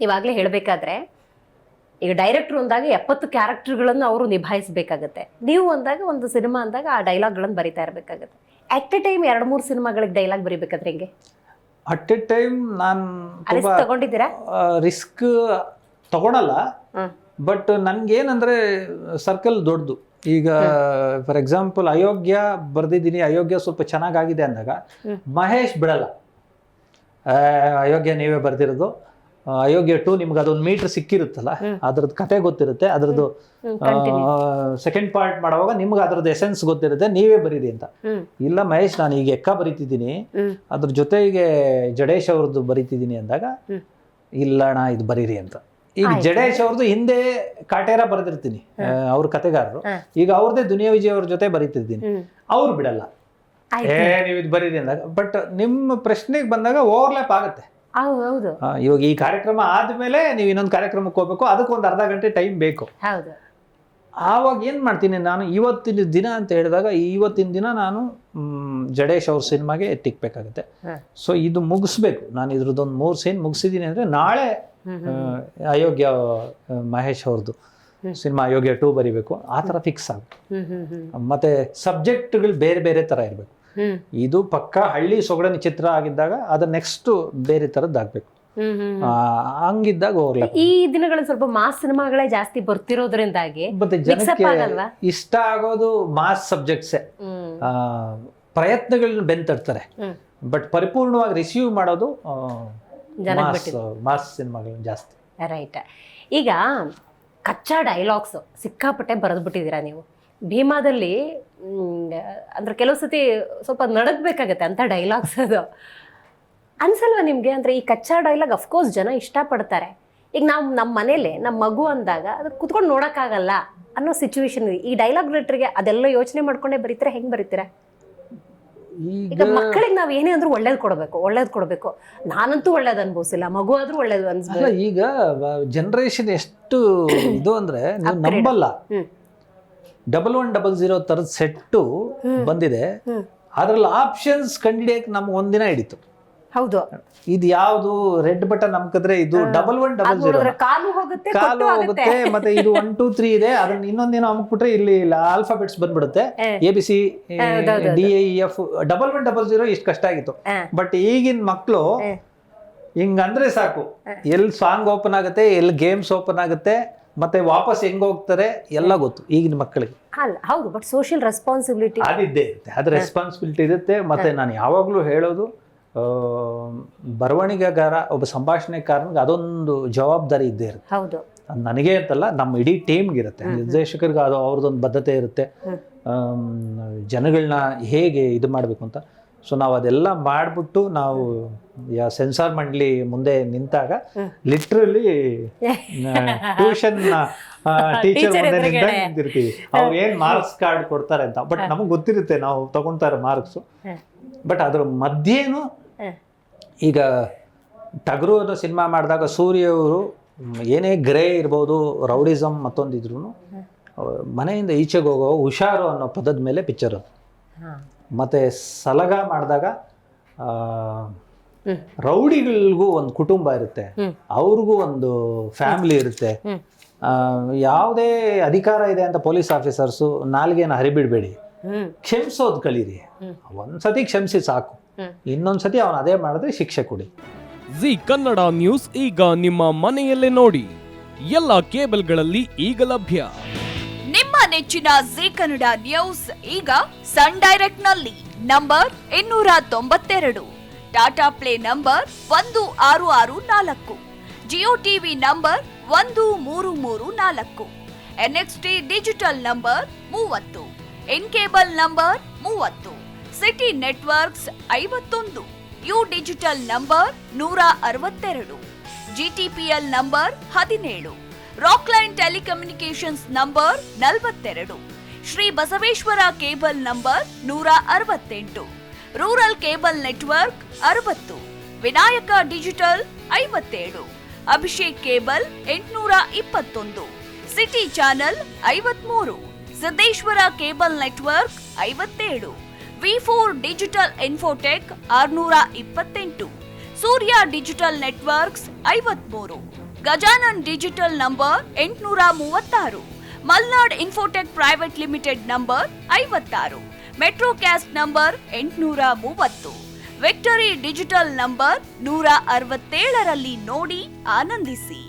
ಇವಾಗಲೇ ಹೇಳಬೇಕಾದ್ರೆ ಈಗ ಡೈರೆಕ್ಟ್ರು ಅಂದಾಗ 70 ಕ್ಯಾರೆಕ್ಟರ್ಗಳನ್ನು ಅವರು ನಿಭಾಯಿಸಬೇಕಾಗತ್ತೆ. ನೀವು ಅಂದಾಗ ಒಂದು ಸಿನಿಮಾ ಅಂದಾಗ ಆ ಡೈಲಾಗ್ಗಳನ್ನು ಬರಿತಾ ಇರಬೇಕಾಗತ್ತೆ. ಅಟ್ ಎ ಟೈಮ್ 2-3 ಸಿನಿಮಾಗಳಿಗೆ ಡೈಲಾಗ್ ಬರಿಬೇಕಾದ್ರೆ ಹೆಂಗೆ? ಅಟ್ ಎ ಟೈಮ್ ನಾನು ರಿಸ್ಕ್ ತಗೊಂಡಿದ್ದೀರಾ? ರಿಸ್ಕ್ ತಗೊಳಲ್ಲ, ಬಟ್ ನನ್ಗೇನಂದ್ರೆ ಸರ್ಕಲ್ ದೊಡ್ಡದು. ಈಗ ಫಾರ್ ಎಕ್ಸಾಂಪಲ್ ಅಯೋಗ್ಯ ಬರ್ದಿದ್ದೀನಿ, ಅಯೋಗ್ಯ ಸ್ವಲ್ಪ ಚೆನ್ನಾಗಾಗಿದೆ ಅಂದಾಗ ಮಹೇಶ್ ಬಿಡಲ್ಲ, ಅಯೋಗ್ಯ ನೀವೇ ಬರ್ದಿರೋದು, ಅಯೋಗ್ಯ 2 ನಿಮ್ಗೆ ಅದೊಂದು ಮೀಟರ್ ಸಿಕ್ಕಿರುತ್ತಲ್ಲ, ಅದ್ರದ್ದು ಕತೆ ಗೊತ್ತಿರುತ್ತೆ, ಅದ್ರದ್ದು ಸೆಕೆಂಡ್ ಪಾರ್ಟ್ ಮಾಡುವಾಗ ನಿಮ್ಗೆ ಅದ್ರದ್ದು ಎಸೆನ್ಸ್ ಗೊತ್ತಿರುತ್ತೆ, ನೀವೇ ಬರೀರಿ ಅಂತ. ಇಲ್ಲ ಮಹೇಶ್ ನಾನು ಈಗ ಎಕ್ಕ ಬರೀತಿದ್ದೀನಿ, ಅದ್ರ ಜೊತೆಗೆ ಜಡೇಶ್ ಅವ್ರದ್ದು ಬರೀತಿದ್ದೀನಿ ಅಂದಾಗ ಇಲ್ಲ ಅಣ್ಣ ಇದು ಬರೀರಿ ಅಂತ. ಈಗ ಜಡೇಶ್ ಅವ್ರದ್ದು ಹಿಂದೆ ಕಾಟೇರ ಬರೆದಿರ್ತೀನಿ, ಅವ್ರ ಕತೆಗಾರರು, ಈಗ ಅವ್ರದ್ದೇ ದುನಿಯಾ ವಿಜಯ್ ಅವ್ರ ಜೊತೆ ಬರೀತಿದ್ದೀನಿ, ಅವ್ರು ಬಿಡಲ್ಲ ನೀವು ಇದು ಬರೀರಿ ಅಂದಾಗ. ಬಟ್ ನಿಮ್ಮ ಪ್ರಶ್ನೆಗೆ ಬಂದಾಗ ಓವರ್ಲ್ಯಾಪ್ ಆಗುತ್ತೆ. ಇವಾಗ ಈ ಕಾರ್ಯಕ್ರಮ ಆದ್ಮೇಲೆ ನೀವು ಇನ್ನೊಂದು ಕಾರ್ಯಕ್ರಮಕ್ಕೆ ಹೋಗ್ಬೇಕು, ಅದಕ್ಕೊಂದು ಅರ್ಧ ಗಂಟೆ ಟೈಮ್ ಬೇಕು. ಆವಾಗ ಏನ್ ಮಾಡ್ತೀನಿ ನಾನು, ಇವತ್ತಿನ ದಿನ ಅಂತ ಹೇಳಿದಾಗ ಇವತ್ತಿನ ದಿನ ನಾನು ಜಡೇಶ್ ಅವ್ರ ಸಿನಿಮಾಗೆ ಟಿಕ್ಬೇಕಾಗುತ್ತೆ. ಸೊ ಇದು ಮುಗಿಸ್ಬೇಕು, ನಾನು ಇದ್ರದ್ದೊಂದು 3 ಸೀನ್ ಮುಗಿಸಿದ್ದೀನಿ ಅಂದ್ರೆ ನಾಳೆ ಅಯೋಗ್ಯ ಮಹೇಶ್ ಅವ್ರದ್ದು ಸಿನಿಮಾ ಅಯೋಗ್ಯ 2 ಬರಿಬೇಕು, ಆ ಥರ ಫಿಕ್ಸ್ ಆಗಬೇಕು. ಮತ್ತೆ ಸಬ್ಜೆಕ್ಟ್ಗಳು ಬೇರೆ ಬೇರೆ ಥರ ಇರಬೇಕು. ಇದು ಪಕ್ಕ ಹಳ್ಳಿ ಸೊಗಡನ ಚಿತ್ರ ಆಗಿದ್ದಾಗ ಅದ್ರ ನೆಕ್ಸ್ಟ್ ಬೇರೆ ಥರದ್ದಾಗಬೇಕು. ಹಂಗಿದ್ದಾಗ ಹೋಗ್ಲ ಈ ದಿನಗಳಲ್ಲಿ ಸ್ವಲ್ಪ ಮಾಸ್ ಸಿನಿಮಾಗಳೇ ಜಾಸ್ತಿ ಬರ್ತಿರೋದ್ರಿಂದಾಗಿ ಮತ್ತೆ ಜನಕ್ಕೆ ಇಷ್ಟ ಆಗೋದು ಮಾಸ್ ಸಬ್ಜೆಕ್ಟ್ಸೇ. ಪ್ರಯತ್ನಗಳನ್ನ ಬೆಂತಡ್ತಾರೆ, ಬಟ್ ಪರಿಪೂರ್ಣವಾಗಿ ರಿಸೀವ್ ಮಾಡೋದು ಮಾಸ್ ಸಿನಿಮಾಗಳು ಜಾಸ್ತಿ. ರೈಟ್. ಈಗ ಕಚ್ಚಾ ಡೈಲಾಗ್ಸ್ ಸಿಕ್ಕಾಪಟ್ಟೆ ಬರೆದ್ಬಿಟ್ಟಿದ್ದೀರಾ ನೀವು. ಭೀಮಾದಲ್ಲಿ ಅಂದ್ರೆ ಕೆಲವು ಸತಿ ಸ್ವಲ್ಪ ನಡಗಬೇಕಾಗತ್ತೆ ಅಂತ ಡೈಲಾಗ್ಸ್. ಅದು ಅನ್ಸಲ್ವಾ ನಿಮ್ಗೆ? ಅಂದ್ರೆ ಈ ಕಚ್ಚಾ ಡೈಲಾಗ್ ಅಫ್ಕೋರ್ಸ್ ಜನ ಇಷ್ಟಪಡ್ತಾರೆ. ಈಗ ನಾವು ನಮ್ಮ ಮನೇಲಿ ನಮ್ಮ ಮಗು ಅಂದಾಗ ಅದು ಕುತ್ಕೊಂಡು ನೋಡೋಕ್ಕಾಗಲ್ಲ ಅನ್ನೋ ಸಿಚುವೇಶನ್ ಇದೆ. ಈ ಡೈಲಾಗ್ ರೈಟರ್ಗೆ ಅದೆಲ್ಲ ಯೋಚನೆ ಮಾಡ್ಕೊಂಡೇ ಬರೀತೀರಾ? ಹೆಂಗೆ ಬರೀತೀರಾ? ಈಗ ಮಕ್ಕಳಿಗೆ ನಾವ್ ಏನೇ ಅಂದ್ರೂ ಒಳ್ಳೇದ್ ಕೊಡ್ಬೇಕು. ನಾನಂತೂ ಒಳ್ಳೇದ್ ಅನ್ಭವಿಸಿಲ್ಲ, ಮಗು ಆದ್ರೂ ಒಳ್ಳೇದು ಅನ್ಸ್ಬೇಕು. ಈಗ ಜನರೇಷನ್ ಎಷ್ಟು ಇದು ಅಂದ್ರೆ ನೀವು ನಂಬಲ್ಲ. 1100 ತರದ ಸೆಟ್ಟು ಬಂದಿದೆ, ಅದ್ರಲ್ಲಿ ಆಪ್ಷನ್ಸ್ ಕಂಡಿಡಿಯಕ್ಕೆ ನಮ್ಗೆ ಒಂದಿನ ಹಿಡಿತು. ಹೌದು. ಇದು ಯಾವ್ದು ರೆಡ್ ಬಟನ್ ನಮ್ಕದ್ರೆ ಇದು 1100 ಕಾಲು ಹೋಗುತ್ತೆ, ಮತ್ತೆ ಇದು 1 2 3 ಇದೆ, ಅದನ್ನ ಇನ್ನೊಂದೇನೋ ಅಮ್ಬಿಟ್ರೆ ಇಲ್ಲಿ ಆಲ್ಫಾಬೆಟ್ಸ್ ಬಂದ್ಬಿಡುತ್ತೆ, ABC DEF. 1100 ಇಷ್ಟು ಕಷ್ಟ ಆಗಿತ್ತು. ಬಟ್ ಈಗಿನ ಮಕ್ಕಳು ಹಿಂಗಂದ್ರೆ ಸಾಕು, ಎಲ್ಲಿ ಸಾಂಗ್ ಓಪನ್ ಆಗುತ್ತೆ, ಎಲ್ಲಿ ಗೇಮ್ಸ್ ಓಪನ್ ಆಗುತ್ತೆ, ಮತ್ತೆ ವಾಪಸ್ ಹೆಂಗ್ ಹೋಗ್ತಾರೆ ಎಲ್ಲ ಗೊತ್ತು ಈಗಿನ ಮಕ್ಕಳಿಗೆ. ಹೌದು, ಬಟ್ ಸೋಷಿಯಲ್ ರೆಸ್ಪಾನ್ಸಿಬಿಲಿಟಿ ಅದಿದ್ದೇ ಇರುತ್ತೆ, ಅದು ರೆಸ್ಪಾನ್ಸಿಬಿಲಿಟಿ ಇರುತ್ತೆ. ಮತ್ತೆ ನಾನು ಯಾವಾಗ್ಲೂ ಹೇಳೋದು, ಬರವಣಿಗೆಗಾರ ಒಬ್ಬ ಸಂಭಾಷಣೆಕಾರನಿಗೆ ಅದೊಂದು ಜವಾಬ್ದಾರಿ ಇದ್ದೇ ಇರುತ್ತೆ. ಹೌದು, ನನಗೆ ಅಂತಲ್ಲ, ನಮ್ಮ ಇಡೀ ಟೀಮ್ಗೆ ಇರುತ್ತೆ. ನಿರ್ದೇಶಕರಿಗೆ ಅದು ಅವ್ರದ್ದೊಂದು ಬದ್ಧತೆ ಇರುತ್ತೆ, ಜನಗಳನ್ನ ಹೇಗೆ ಇದು ಮಾಡಬೇಕು ಅಂತ. ಸೊ ನಾವು ಅದೆಲ್ಲ ಮಾಡಿಬಿಟ್ಟು ನಾವು ಸೆನ್ಸಾರ್ ಮಂಡಳಿ ಮುಂದೆ ನಿಂತಾಗ ಲಿಟ್ರಲಿ ಟ್ಯೂಷನ್ ಟೀಚರ್ ಮುಂದೆ ನಿಂತಿರ್ತೀವಿ. ಅವ್ರು ಏನ್ ಮಾರ್ಕ್ಸ್ ಕಾರ್ಡ್ ಕೊಡ್ತಾರೆ ಅಂತ, ಬಟ್ ನಮಗೆ ಗೊತ್ತಿರುತ್ತೆ ನಾವು ತಗೊಂತಾರೆ ಮಾರ್ಕ್ಸು. ಬಟ್ ಅದ್ರ ಮಧ್ಯೇನು ಈಗ ಟಗರು ಅನ್ನೋ ಸಿನಿಮಾ ಮಾಡಿದಾಗ ಸೂರ್ಯ ಅವರು ಏನೇ ಗ್ರೇ ಇರ್ಬೋದು, ರೌಡಿಸಮ್ ಮತ್ತೊಂದಿದ್ರು ಮನೆಯಿಂದ ಈಚೆಗೆ ಹೋಗೋ ಹುಷಾರು ಅನ್ನೋ ಪದದ ಮೇಲೆ ಪಿಕ್ಚರ್ ಅದು. ಮತ್ತೆ ಸಲಗ ಮಾಡಿದಾಗ ರೌಡಿಗಳಿಗೂ ಒಂದು ಕುಟುಂಬ ಇರುತ್ತೆ, ಅವ್ರಿಗೂ ಒಂದು ಫ್ಯಾಮಿಲಿ ಇರುತ್ತೆ. ಯಾವುದೇ ಅಧಿಕಾರ ಇದೆ ಅಂತ ಪೊಲೀಸ್ ಆಫೀಸರ್ಸು ನಾಲ್ಗೆನ ಹರಿಬಿಡ್ಬೇಡಿ, ಕ್ಷಮಿಸೋದು ಕಲೀರಿ. ಒಂದ್ಸತಿ ಕ್ಷಮಿಸಿ ಸಾಕು, ಇನ್ನೊಂದ್ಸತಿ ಅವನು ಅದೇ ಮಾಡಿದ್ರೆ ಶಿಕ್ಷೆ ಕೊಡಿ. ಜಿ ಕನ್ನಡ ನ್ಯೂಸ್ ಈಗ ನಿಮ್ಮ ಮನೆಯಲ್ಲೇ ನೋಡಿ, ಎಲ್ಲ ಕೇಬಲ್ಗಳಲ್ಲಿ ಈಗ ಲಭ್ಯ. ನಿಮ್ಮ ನೆಚ್ಚಿನ ಜಿ ಕನ್ನಡ ನ್ಯೂಸ್ ಈಗ ಸನ್ ಡೈರೆಕ್ಟ್ ನಲ್ಲಿ number 292, Tata play number 1664, Jio TV number 1334, NXT digital number 30, in cable number 30, city networks 51, U digital number 162, GTPL number 17, Rockline telecommunications number 42, Shri Basaveshwara cable number 168, rural cable network 60, Vinayaka digital 57, Abhishek cable 821, city channel 53, Siddeshwara cable network 57, V4 digital Infotech 628, Surya digital networks 53, Gajanan digital number 836, Malnad Infotech private limited number 56, Metrocast number 830, Victory digital number 167ರಲ್ಲಿ ನೋಡಿ ಆನಂದಿಸಿ.